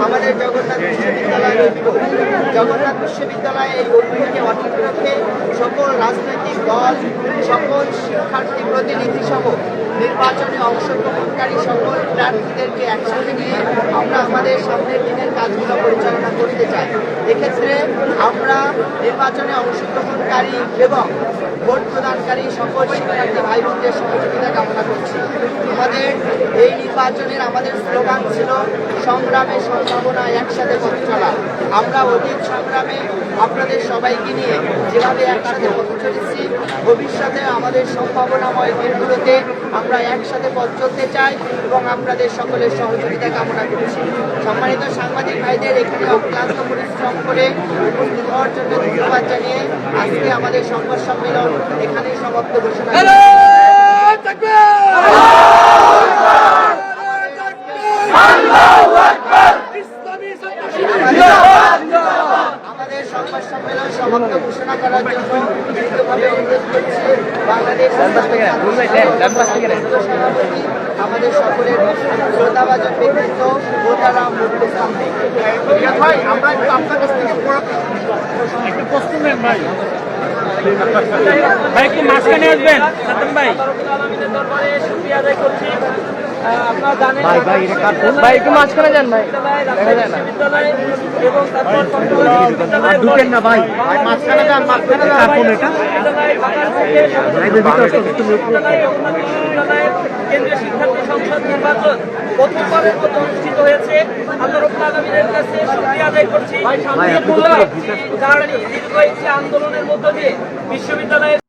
আমাদের জগন্নাথ বিশ্ববিদ্যালয়ের ঐক্য। জগন্নাথ বিশ্ববিদ্যালয়ে এই ঐক্যকে অটুট রেখে সকল রাজনৈতিক দল, সকল শিক্ষার্থী প্রতিনিধি সহ নির্বাচনে অংশগ্রহণকারী সকল প্রার্থীদেরকে একসাথে নিয়ে আমরা আমাদের সামনের দিনের কাজগুলো পরিচালনা করতে চাই। এক্ষেত্রে আমরা নির্বাচনে অংশগ্রহণকারী এবং ভোট প্রদানকারী সকল শিক্ষার্থী ভাই বোনদের সহযোগিতা কামনা করছি। আমাদের এই নির্বাচনের আমাদের স্লোগান ছিল সংগ্রামে সম্ভাবনা, একসাথে পথ চলা। আমরা অতীত সংগ্রামে আপনাদের সবাইকে নিয়ে যেভাবে একসাথে পথ চলেছি, ভবিষ্যতে আমাদের সম্ভাবনাময় দিনগুলোতে আমরা একসাথে পথ চলতে চাই এবং আপনাদের সকলের সহযোগিতা কামনা করছি। সম্মানিত সাংবাদিক ভাইদের এখানে অক্লান্ত পরিশ্রম করে উপস্থিত হওয়ার জন্য ধন্যবাদ জানিয়ে আজকে আমাদের সংবাদ সম্মেলন এখানেই সমাপ্ত ঘোষণা আমাদের সংবাদ সম্মেলন সমাপ্ত ঘোষণা করার জন্য দৃঢ়ভাবে অনুরোধ করছি বাংলাদেশ সভাপতি আমাদের সকলের শ্রদ্ধাভাজন ব্যক্তিত্ব মোতারাম মুফতি ইসলাম ভাই। আমরা একটু আপনার কাছ থেকে একটু প্রশ্ন নেন ভাই। ভাই একটু মাঝখানে আসবেন সাতন ভাই। আপনারা জানেন ভাই একটু মাঝখানে যান ভাই, দেখা যায় না এবং তারপর ঢুকেন না ভাই, মাঝখানে যান, মাঝখানে যান। কেন্দ্রীয় শিক্ষার্থী সংসদ নির্বাচন প্রথমবারের মতো অনুষ্ঠিত হয়েছে। আল্লাহ রাব্বুল আলামিনের কাছে শুকরিয়া আদায় করছি যারা দীর্ঘ আন্দোলনের মধ্য দিয়ে বিশ্ববিদ্যালয়ের